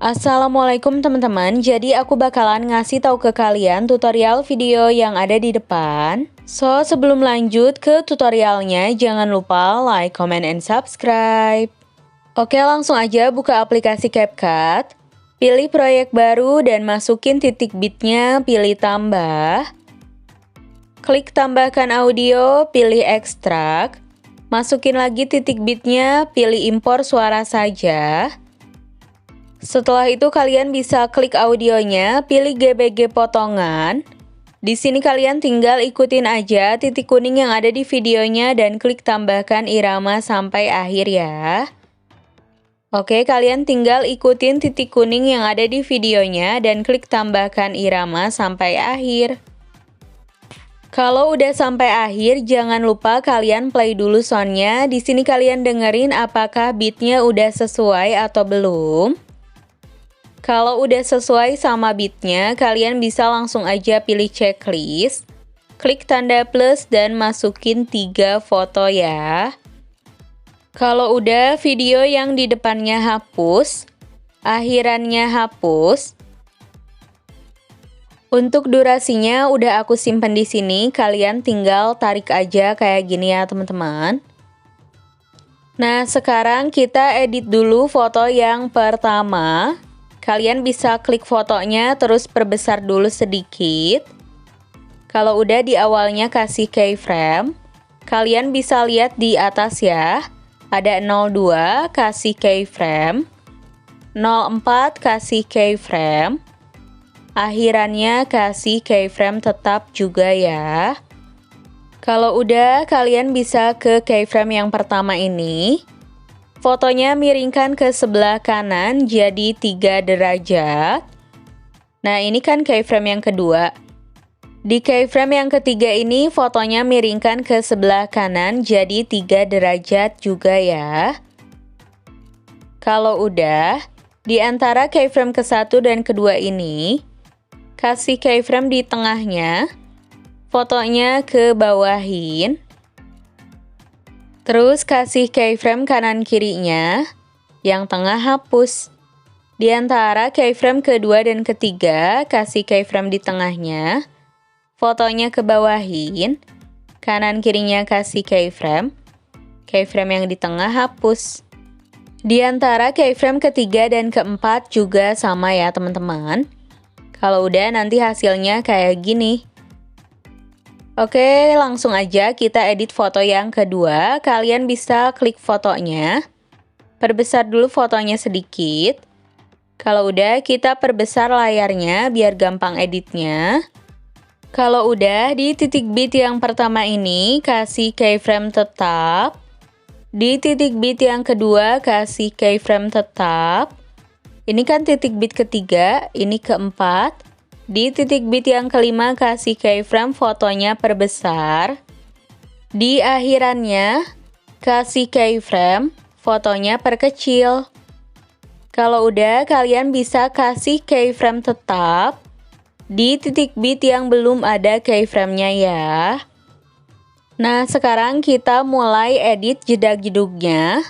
Assalamualaikum teman-teman, jadi aku bakalan ngasih tahu ke kalian tutorial video yang ada di depan. So, sebelum lanjut ke tutorialnya, jangan lupa like, comment, and subscribe. Oke, langsung aja buka aplikasi CapCut. Pilih proyek baru dan masukin titik bitnya, pilih tambah. Klik tambahkan audio, pilih ekstrak. Masukin lagi titik bitnya, pilih impor suara saja. Setelah itu kalian bisa klik audionya, pilih GBG potongan. Di sini kalian tinggal ikutin aja titik kuning yang ada di videonya dan klik tambahkan irama sampai akhir ya. Oke, kalian tinggal ikutin titik kuning yang ada di videonya dan klik tambahkan irama sampai akhir. Kalau udah sampai akhir, jangan lupa kalian play dulu soundnya. Di sini kalian dengerin apakah beatnya udah sesuai atau belum. Kalau udah sesuai sama beatnya, kalian bisa langsung aja pilih checklist. Klik tanda plus dan masukin 3 foto ya. Kalau udah, video yang di depannya hapus, akhirannya hapus. Untuk durasinya udah aku simpen di sini, kalian tinggal tarik aja kayak gini ya teman-teman. Nah, sekarang kita edit dulu foto yang pertama. Kalian bisa klik fotonya terus perbesar dulu sedikit. Kalau udah di awalnya kasih keyframe, kalian bisa lihat di atas ya. Ada 02 kasih keyframe, 04 kasih keyframe, akhirannya kasih keyframe tetap juga ya. Kalau udah, kalian bisa ke keyframe yang pertama ini. Fotonya miringkan ke sebelah kanan jadi 3 derajat. Nah, ini kan keyframe yang kedua. Di keyframe yang ketiga ini fotonya miringkan ke sebelah kanan jadi 3 derajat juga ya. Kalau udah, di antara keyframe ke-1 dan kedua ini, kasih keyframe di tengahnya, fotonya ke bawahin. Terus kasih keyframe kanan kirinya, yang tengah hapus. Di antara keyframe kedua dan ketiga, kasih keyframe di tengahnya, fotonya ke bawahin, kanan kirinya kasih keyframe, keyframe yang di tengah hapus. Di antara keyframe ketiga dan keempat juga sama ya teman-teman. Kalau udah nanti hasilnya kayak gini. Oke, langsung aja kita edit foto yang kedua. Kalian bisa klik fotonya. Perbesar dulu fotonya sedikit. Kalau udah, kita perbesar layarnya biar gampang editnya. Kalau udah, di titik bit yang pertama ini, kasih keyframe tetap. Di titik bit yang kedua, kasih keyframe tetap. Ini kan titik bit ketiga, ini keempat. Di titik bit yang kelima kasih keyframe fotonya perbesar. Di akhirannya kasih keyframe fotonya perkecil. Kalau udah, kalian bisa kasih keyframe tetap di titik bit yang belum ada keyframe-nya ya. Nah, sekarang kita mulai edit jedag-jedugnya.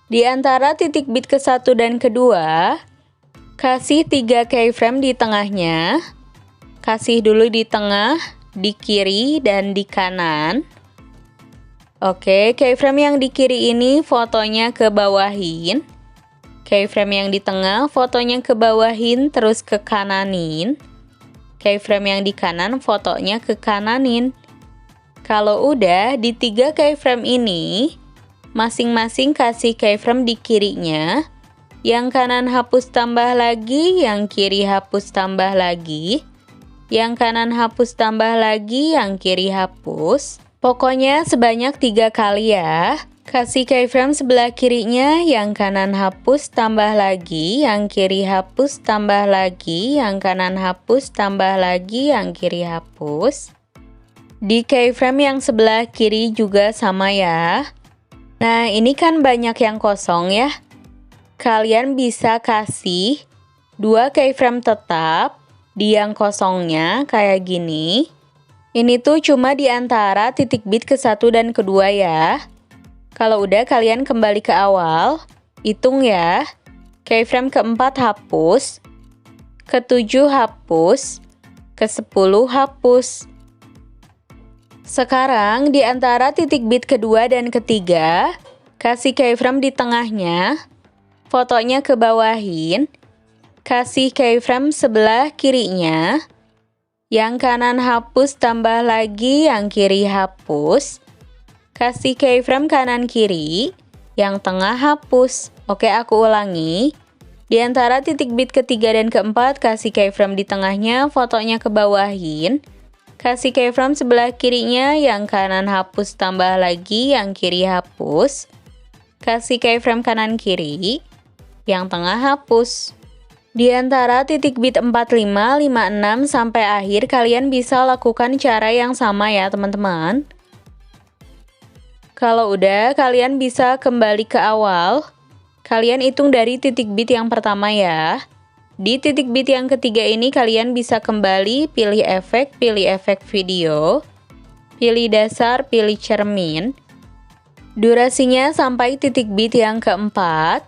Di antara titik bit ke-1 dan kedua, kasih 3 keyframe di tengahnya. Kasih dulu di tengah, di kiri, dan di kanan. Oke, keyframe yang di kiri ini fotonya ke bawahin. Keyframe yang di tengah fotonya ke bawahin terus ke kananin. Keyframe yang di kanan fotonya ke kananin. Kalau udah, di 3 keyframe ini, masing-masing kasih keyframe di kirinya. Yang kanan hapus tambah lagi, yang kiri hapus tambah lagi. Yang kanan hapus tambah lagi, yang kiri hapus. Pokoknya sebanyak 3 kali ya. Kasih keyframe sebelah kirinya, yang kanan hapus tambah lagi, yang kiri hapus tambah lagi, yang kanan hapus tambah lagi, yang kiri hapus. Di keyframe yang sebelah kiri juga sama ya. Nah, ini kan banyak yang kosong ya. Kalian bisa kasih 2 keyframe tetap di yang kosongnya kayak gini. Ini tuh cuma di antara titik bit ke-1 dan kedua ya. Kalau udah, kalian kembali ke awal, hitung ya. Keyframe keempat hapus, ke-7 hapus, ke-10 hapus. Sekarang di antara titik bit kedua dan ketiga, kasih keyframe di tengahnya, fotonya ke bawahin, kasih keyframe sebelah kirinya, yang kanan hapus tambah lagi yang kiri hapus, kasih keyframe kanan kiri, yang tengah hapus. Oke, aku ulangi. Di antara titik bit ketiga dan keempat, kasih keyframe di tengahnya, fotonya ke bawahin. Kasih keyframe sebelah kirinya, yang kanan hapus tambah lagi yang kiri hapus. Kasih keyframe kanan kiri, yang tengah hapus. Di antara titik bit 45, 56 sampai akhir, kalian bisa lakukan cara yang sama ya teman-teman. Kalau udah, kalian bisa kembali ke awal. Kalian hitung dari titik bit yang pertama ya. Di titik bit yang ketiga ini kalian bisa kembali pilih efek video, pilih dasar, pilih cermin. Durasinya sampai titik bit yang keempat.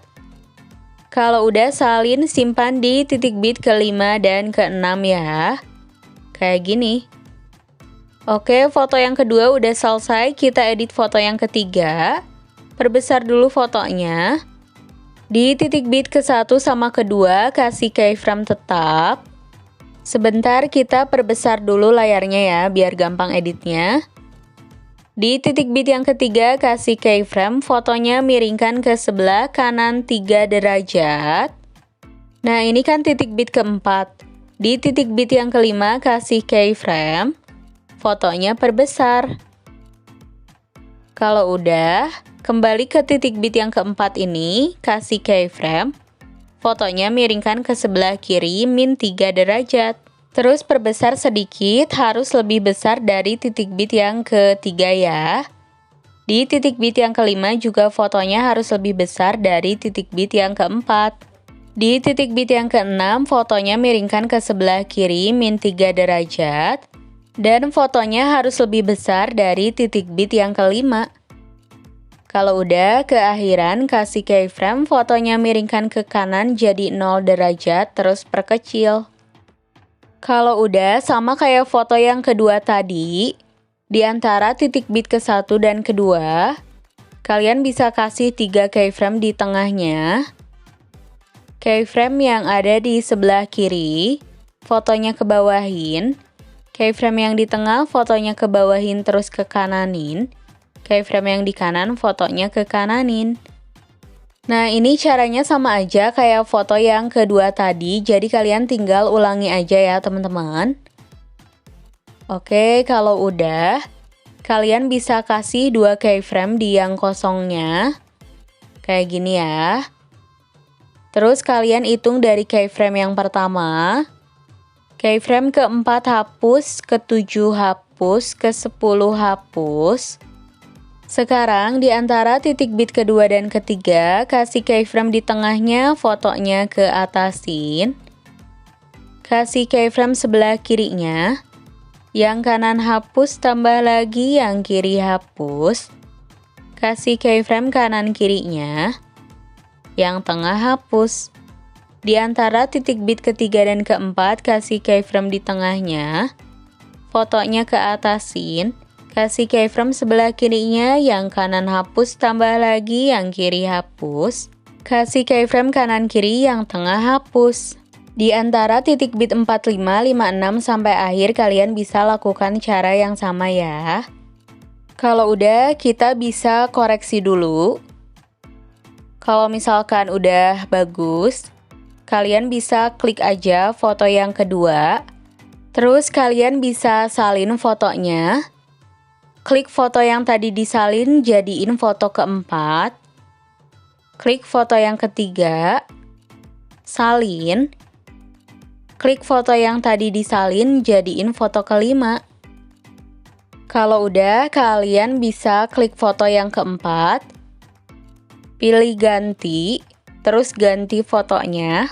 Kalau udah, salin simpan di titik bit kelima dan keenam ya. Kayak gini. Oke, foto yang kedua udah selesai, kita edit foto yang ketiga. Perbesar dulu fotonya. Di titik bit ke-1 sama kedua, kasih keyframe tetap. Sebentar kita perbesar dulu layarnya ya, biar gampang editnya. Di titik bit yang ketiga, kasih keyframe, fotonya miringkan ke sebelah kanan 3 derajat. Nah, ini kan titik bit keempat. Di titik bit yang kelima, kasih keyframe, fotonya perbesar. Kalau udah, kembali ke titik bit yang keempat ini, kasih keyframe, fotonya miringkan ke sebelah kiri -3 derajat. Terus perbesar sedikit, harus lebih besar dari titik bit yang ketiga ya. Di titik bit yang kelima juga fotonya harus lebih besar dari titik bit yang keempat. Di titik bit yang keenam, fotonya miringkan ke sebelah kiri -3 derajat. Dan fotonya harus lebih besar dari titik bit yang kelima. Kalau udah, keakhiran kasih keyframe, fotonya miringkan ke kanan jadi 0 derajat, terus perkecil. Kalau udah, sama kayak foto yang kedua tadi, di antara titik bit ke-1 dan kedua, kalian bisa kasih 3 keyframe di tengahnya. Keyframe yang ada di sebelah kiri, fotonya ke bawahin. Keyframe yang di tengah, fotonya ke bawahin terus ke kananin. Keyframe yang di kanan, fotonya ke kananin. Nah, ini caranya sama aja kayak foto yang kedua tadi, jadi kalian tinggal ulangi aja ya teman-teman. Oke, kalau udah, kalian bisa kasih 2 keyframe di yang kosongnya. Kayak gini ya. Terus kalian hitung dari keyframe yang pertama. Keyframe keempat hapus, ke-7 hapus, ke-10 hapus. Sekarang di antara titik bit kedua dan ketiga, kasih keyframe di tengahnya, fotonya ke atasin. Kasih keyframe sebelah kirinya. Yang kanan hapus tambah lagi yang kiri hapus. Kasih keyframe kanan kirinya. Yang tengah hapus. Di antara titik bit ketiga dan keempat, kasih keyframe di tengahnya. Fotonya ke atasin. Kasih keyframe sebelah kirinya, yang kanan hapus tambah lagi yang kiri hapus. Kasih keyframe kanan kiri, yang tengah hapus. Di antara titik bit 45, 56 sampai akhir kalian bisa lakukan cara yang sama ya. Kalau udah, kita bisa koreksi dulu. Kalau misalkan udah bagus, kalian bisa klik aja foto yang kedua. Terus kalian bisa salin fotonya. Klik foto yang tadi disalin, jadiin foto keempat. Klik foto yang ketiga, salin. Klik foto yang tadi disalin, jadiin foto kelima. Kalau udah, kalian bisa klik foto yang keempat. Pilih ganti, terus ganti fotonya.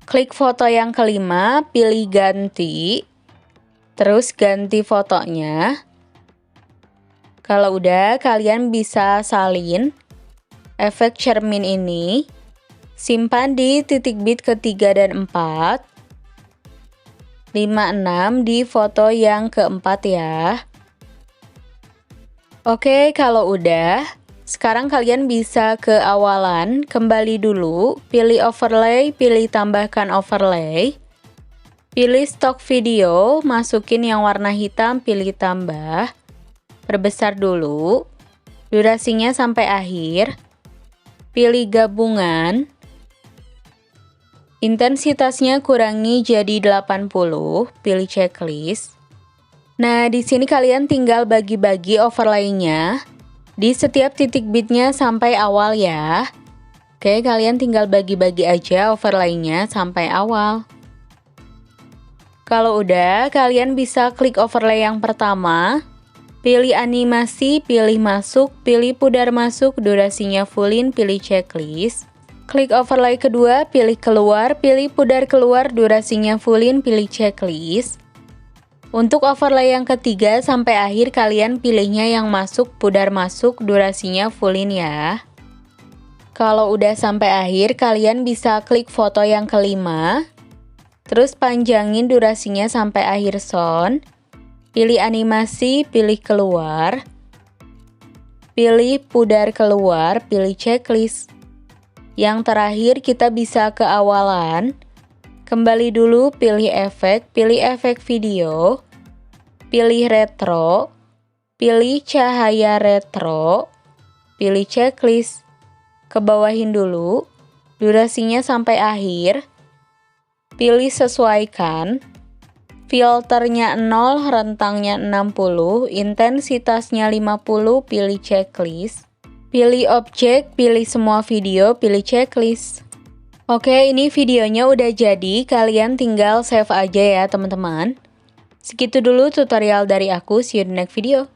Klik foto yang kelima, pilih ganti, terus ganti fotonya. Kalau udah, kalian bisa salin efek cermin ini. Simpan di titik bit ketiga dan 4. 56 di foto yang keempat ya. Oke, kalau udah, sekarang kalian bisa ke awalan, kembali dulu, pilih overlay, pilih tambahkan overlay. Pilih stok video, masukin yang warna hitam, pilih tambah. Perbesar dulu, durasinya sampai akhir. Pilih gabungan. Intensitasnya kurangi jadi 80, pilih checklist. Nah, di sini kalian tinggal bagi-bagi overlay-nya di setiap titik bitnya sampai awal ya. Oke, kalian tinggal bagi-bagi aja overlay-nya sampai awal. Kalau udah, kalian bisa klik overlay yang pertama, pilih animasi, pilih masuk, pilih pudar masuk, durasinya fullin, pilih checklist. Klik overlay kedua, pilih keluar, pilih pudar keluar, durasinya fullin, pilih checklist. Untuk overlay yang ketiga sampai akhir kalian pilihnya yang masuk, pudar masuk, durasinya fullin ya. Kalau udah sampai akhir kalian bisa klik foto yang kelima. Terus panjangin durasinya sampai akhir sound. Pilih animasi, pilih keluar. Pilih pudar keluar, pilih checklist. Yang terakhir kita bisa ke awalan. Kembali dulu, pilih efek video. Pilih retro. Pilih cahaya retro. Pilih checklist. Kebawahin dulu. Durasinya sampai akhir. Pilih sesuaikan. Filternya 0, rentangnya 60, intensitasnya 50, pilih checklist. Pilih objek, pilih semua video, pilih checklist. Oke, ini videonya udah jadi, kalian tinggal save aja ya teman-teman. Segitu dulu tutorial dari aku, see you in the next video.